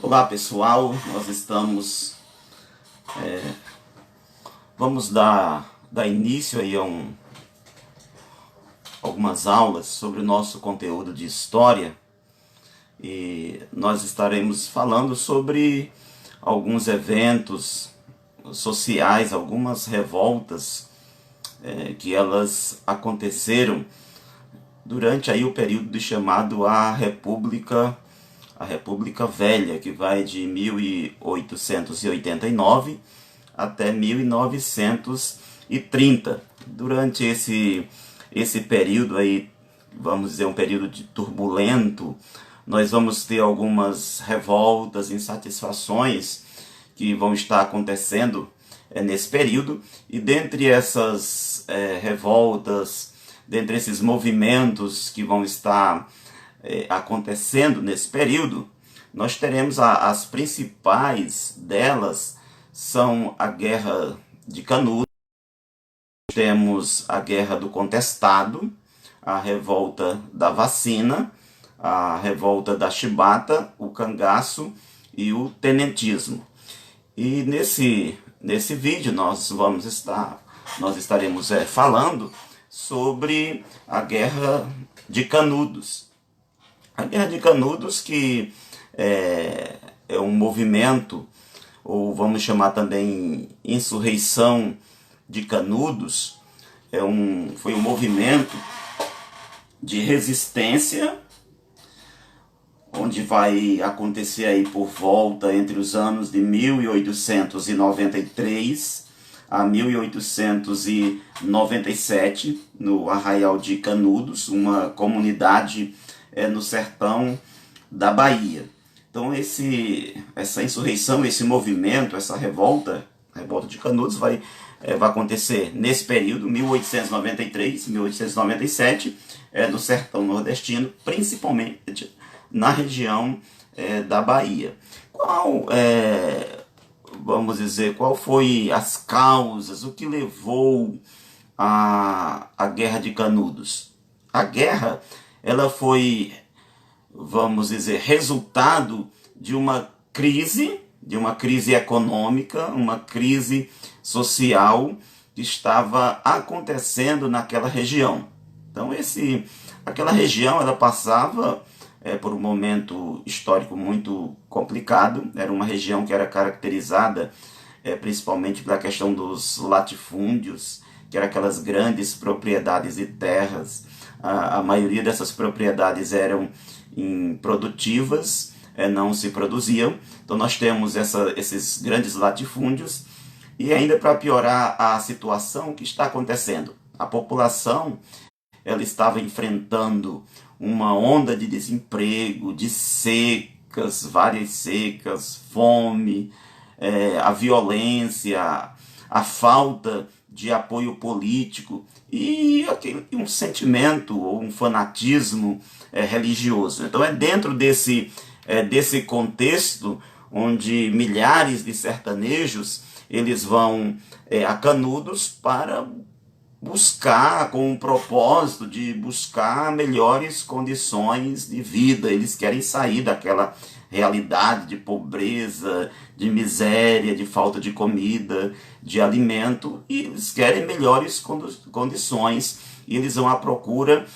Olá pessoal, nós vamos dar início aí a algumas aulas sobre o nosso conteúdo de história e nós estaremos falando sobre alguns eventos sociais, algumas revoltas que elas aconteceram durante aí o período chamado a República Velha, que vai de 1889 até 1930. Durante esse período aí, vamos dizer, um período turbulento, nós vamos ter algumas revoltas, insatisfações que vão estar acontecendo nesse período, e dentre essas revoltas, dentre esses movimentos que vão estar acontecendo nesse período, nós teremos as principais delas são a Guerra de Canudos, temos a Guerra do Contestado, a Revolta da Vacina, a Revolta da Chibata, o Cangaço e o Tenentismo. E nesse vídeo nós estaremos falando sobre a Guerra de Canudos. A Guerra de Canudos, que é um movimento, ou vamos chamar também Insurreição de Canudos, foi um movimento de resistência, onde vai acontecer aí por volta entre os anos de 1893 a 1897, no Arraial de Canudos, uma comunidade no sertão da Bahia. Então essa insurreição, esse movimento, essa revolta de Canudos vai acontecer nesse período, 1893, 1897, no sertão nordestino, principalmente na região da Bahia. Vamos dizer, qual foi as causas, o que levou a Guerra de Canudos? A guerra, ela foi, vamos dizer, resultado de uma crise econômica, uma crise social que estava acontecendo naquela região. Então aquela região, ela passava por um momento histórico muito complicado. Era uma região que era caracterizada principalmente pela questão dos latifúndios, que eram aquelas grandes propriedades de terras. A maioria dessas propriedades eram improdutivas, não se produziam. Então nós temos esses grandes latifúndios, e ainda para piorar a situação que está acontecendo, a população ela estava enfrentando uma onda de desemprego, de secas, várias secas, fome, a violência, a falta de apoio político e um sentimento ou um fanatismo religioso. Então é dentro desse contexto onde milhares de sertanejos eles vão a Canudos para buscar, com o propósito de buscar melhores condições de vida. Eles querem sair daquela realidade de pobreza, de miséria, de falta de comida, de alimento, e eles querem melhores condições, e eles vão à procura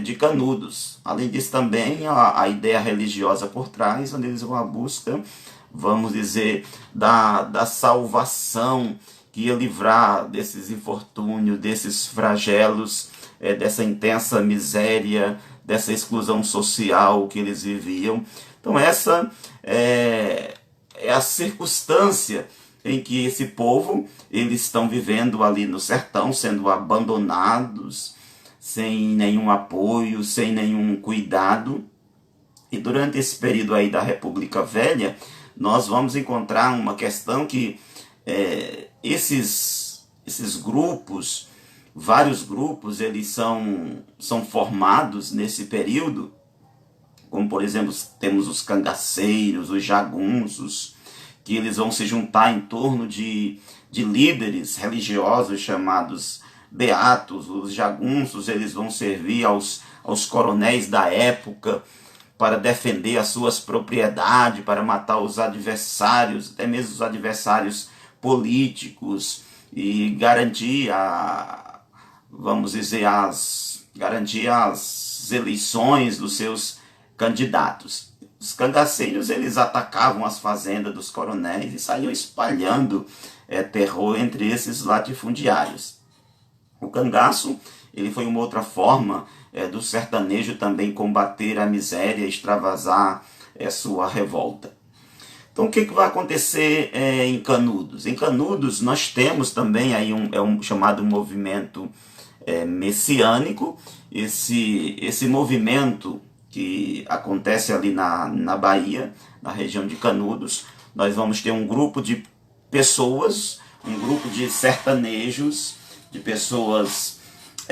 de Canudos. Além disso, também a ideia religiosa por trás, onde eles vão à busca, vamos dizer, da salvação, que ia livrar desses infortúnios, desses flagelos, dessa intensa miséria, dessa exclusão social que eles viviam. Então essa é a circunstância em que esse povo, eles estão vivendo ali no sertão, sendo abandonados, sem nenhum apoio, sem nenhum cuidado. E durante esse período aí da República Velha, nós vamos encontrar uma questão que esses grupos, vários grupos, eles são formados nesse período, como por exemplo temos os cangaceiros, os jagunços, que eles vão se juntar em torno de líderes religiosos chamados beatos. Os jagunços, eles vão servir aos coronéis da época para defender as suas propriedades, para matar os adversários, até mesmo os adversários políticos, e garantir vamos dizer, garantir as eleições dos seus candidatos. Os cangaceiros, eles atacavam as fazendas dos coronéis e saíam espalhando terror entre esses latifundiários. O cangaço, ele foi uma outra forma do sertanejo também combater a miséria, extravasar sua revolta. Então, o que vai acontecer em Canudos? Em Canudos, nós temos também aí um chamado movimento messiânico. Esse movimento que acontece ali na Bahia, na região de Canudos, nós vamos ter um grupo de pessoas, um grupo de sertanejos, de pessoas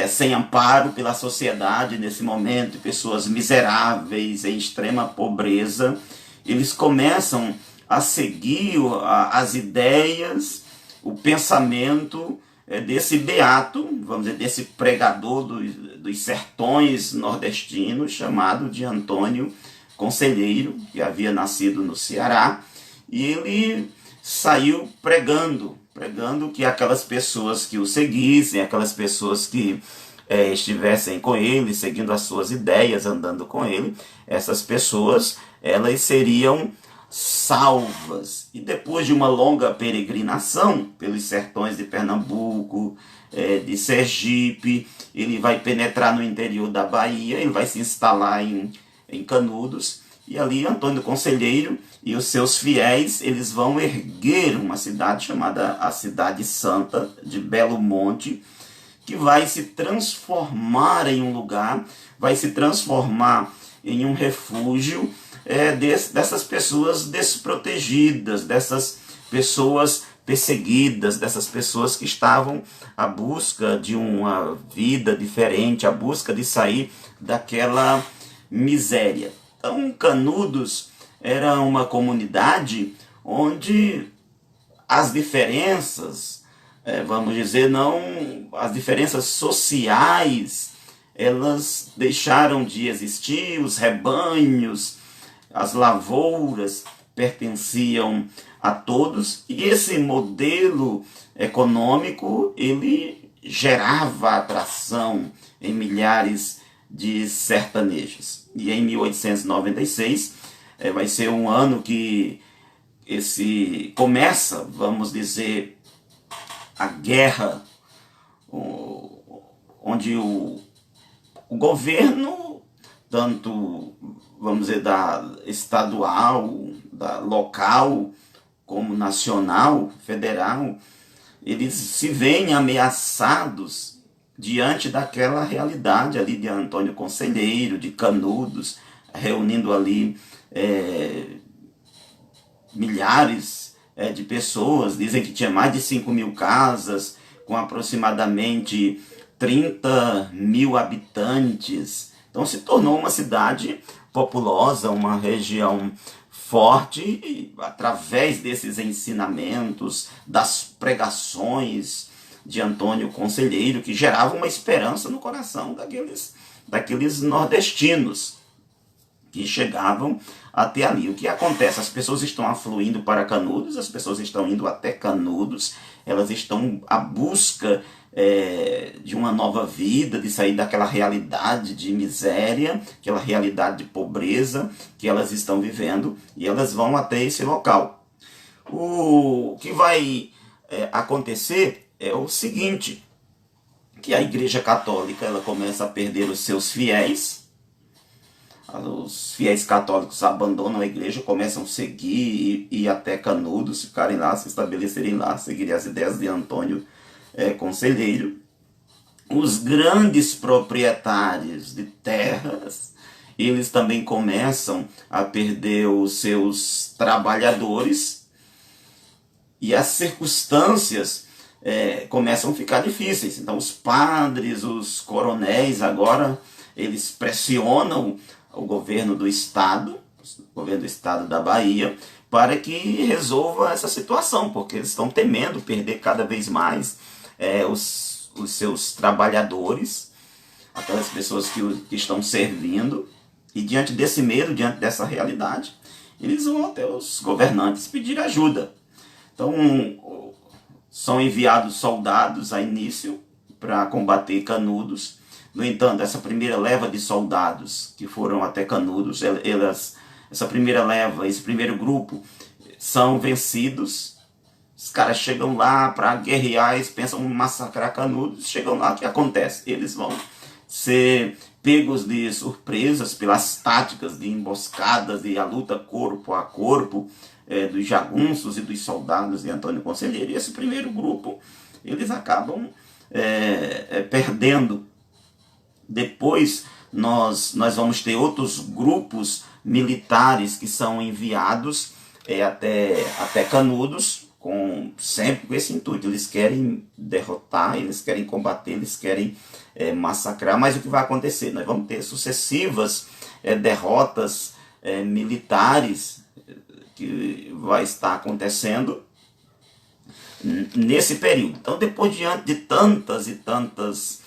sem amparo pela sociedade nesse momento, pessoas miseráveis, em extrema pobreza. Eles começam a seguir as ideias, o pensamento desse beato, vamos dizer, desse pregador dos sertões nordestinos, chamado de Antônio Conselheiro, que havia nascido no Ceará, e ele saiu pregando que aquelas pessoas que o seguissem, aquelas pessoas que estivessem com ele, seguindo as suas ideias, andando com ele, essas pessoas, elas seriam salvas. E depois de uma longa peregrinação pelos sertões de Pernambuco, de Sergipe, ele vai penetrar no interior da Bahia, ele vai se instalar em Canudos, e ali Antônio Conselheiro e os seus fiéis, eles vão erguer uma cidade chamada a Cidade Santa de Belo Monte, que vai se transformar em um lugar, vai se transformar em um refúgio dessas pessoas desprotegidas, dessas pessoas perseguidas, dessas pessoas que estavam à busca de uma vida diferente, à busca de sair daquela miséria. Então, Canudos era uma comunidade onde as diferenças, vamos dizer, as diferenças sociais, elas deixaram de existir, os rebanhos, as lavouras pertenciam a todos, e esse modelo econômico, ele gerava atração em milhares de sertanejos. E em 1896 vai ser um ano que começa, vamos dizer, a guerra, onde o governo, tanto, vamos dizer, da estadual, da local, como nacional, federal, eles se veem ameaçados diante daquela realidade ali de Antônio Conselheiro, de Canudos, reunindo ali milhares de pessoas. Dizem que tinha mais de 5.000 casas, com aproximadamente 30.000 habitantes. Então se tornou uma cidade populosa, uma região forte, e através desses ensinamentos, das pregações de Antônio Conselheiro, que gerava uma esperança no coração daqueles nordestinos que chegavam até ali. O que acontece? As pessoas estão afluindo para Canudos, as pessoas estão indo até Canudos, elas estão à busca de uma nova vida, de sair daquela realidade de miséria, aquela realidade de pobreza que elas estão vivendo, e elas vão até esse local. O que vai acontecer é o seguinte, que a Igreja Católica ela começa a perder os seus fiéis. Os fiéis católicos abandonam a igreja, começam a seguir e ir até Canudos, ficarem lá, se estabelecerem lá, seguirem as ideias de Antônio Conselheiro. Os grandes proprietários de terras, eles também começam a perder os seus trabalhadores, e as circunstâncias começam a ficar difíceis. Então os padres, os coronéis agora, eles pressionam o governo do estado da Bahia, para que resolva essa situação, porque eles estão temendo perder cada vez mais os seus trabalhadores, aquelas pessoas que estão servindo. E diante desse medo, diante dessa realidade, eles vão até os governantes pedir ajuda. Então, são enviados soldados a início para combater Canudos. No entanto, essa primeira leva de soldados que foram até Canudos, essa primeira leva, esse primeiro grupo, são vencidos. Os caras chegam lá para guerrear, eles pensam em massacrar Canudos. Chegam lá, o que acontece? Eles vão ser pegos de surpresas pelas táticas de emboscadas e a luta corpo a corpo dos jagunços e dos soldados de Antônio Conselheiro. E esse primeiro grupo, eles acabam perdendo. Depois nós vamos ter outros grupos militares que são enviados até Canudos, sempre com esse intuito. Eles querem derrotar, eles querem combater, eles querem massacrar. Mas o que vai acontecer? Nós vamos ter sucessivas derrotas militares que vai estar acontecendo nesse período. Então, depois, diante de tantas e tantas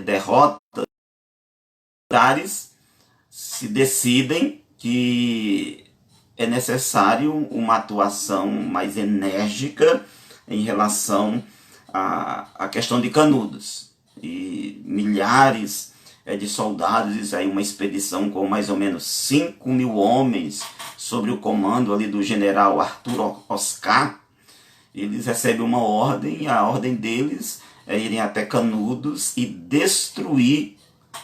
derrotas militares, se decidem que é necessário uma atuação mais enérgica em relação à questão de Canudos. E milhares de soldados, aí uma expedição com mais ou menos 5.000 homens, sob o comando ali do general Arthur Oscar, eles recebem uma ordem, e a ordem deles é irem até Canudos e destruir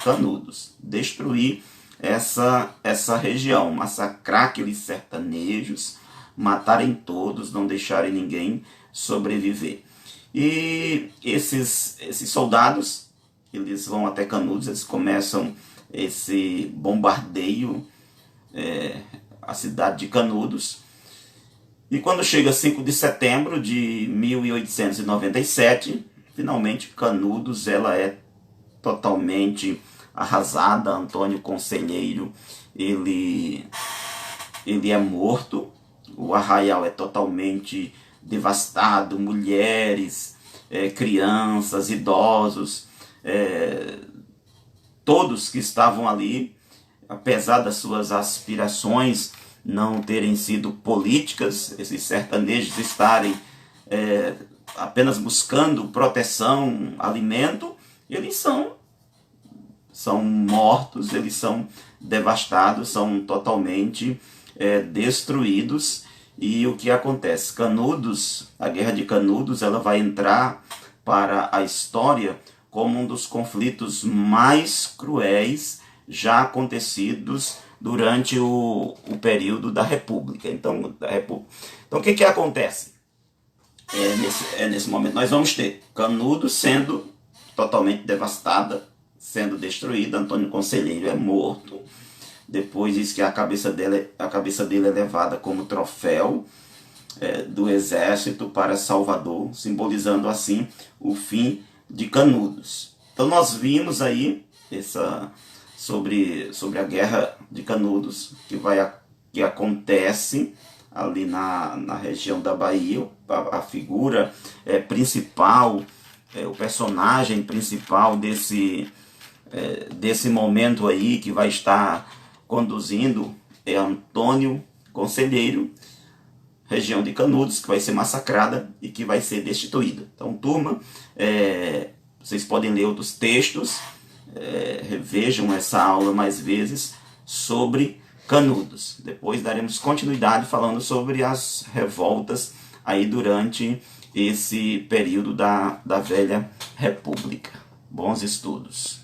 Canudos, destruir essa região, massacrar aqueles sertanejos, matarem todos, não deixarem ninguém sobreviver. E esses soldados, eles vão até Canudos, eles começam esse bombardeio à cidade de Canudos. E quando chega 5 de setembro de 1897, finalmente Canudos ela é totalmente arrasada. Antônio Conselheiro ele é morto, o arraial é totalmente devastado, mulheres, crianças, idosos, todos que estavam ali, apesar das suas aspirações não terem sido políticas, esses sertanejos estarem apenas buscando proteção, alimento, eles são mortos, eles são devastados, são totalmente destruídos. E o que acontece? Canudos, a Guerra de Canudos, ela vai entrar para a história como um dos conflitos mais cruéis já acontecidos durante o período da República. Então, o que acontece? Nesse momento nós vamos ter Canudos sendo totalmente devastada, sendo destruída. Antônio Conselheiro é morto. Depois diz que a cabeça dele é levada como troféu do exército para Salvador, simbolizando assim o fim de Canudos. Então nós vimos aí sobre a Guerra de Canudos, que acontece ali na região da Bahia. A figura principal, o personagem principal desse momento aí, que vai estar conduzindo, é Antônio Conselheiro, região de Canudos, que vai ser massacrada e que vai ser destituída. Então, turma, vocês podem ler outros textos, revejam essa aula mais vezes sobre Canudos. Depois daremos continuidade falando sobre as revoltas aí durante esse período da Velha República. Bons estudos.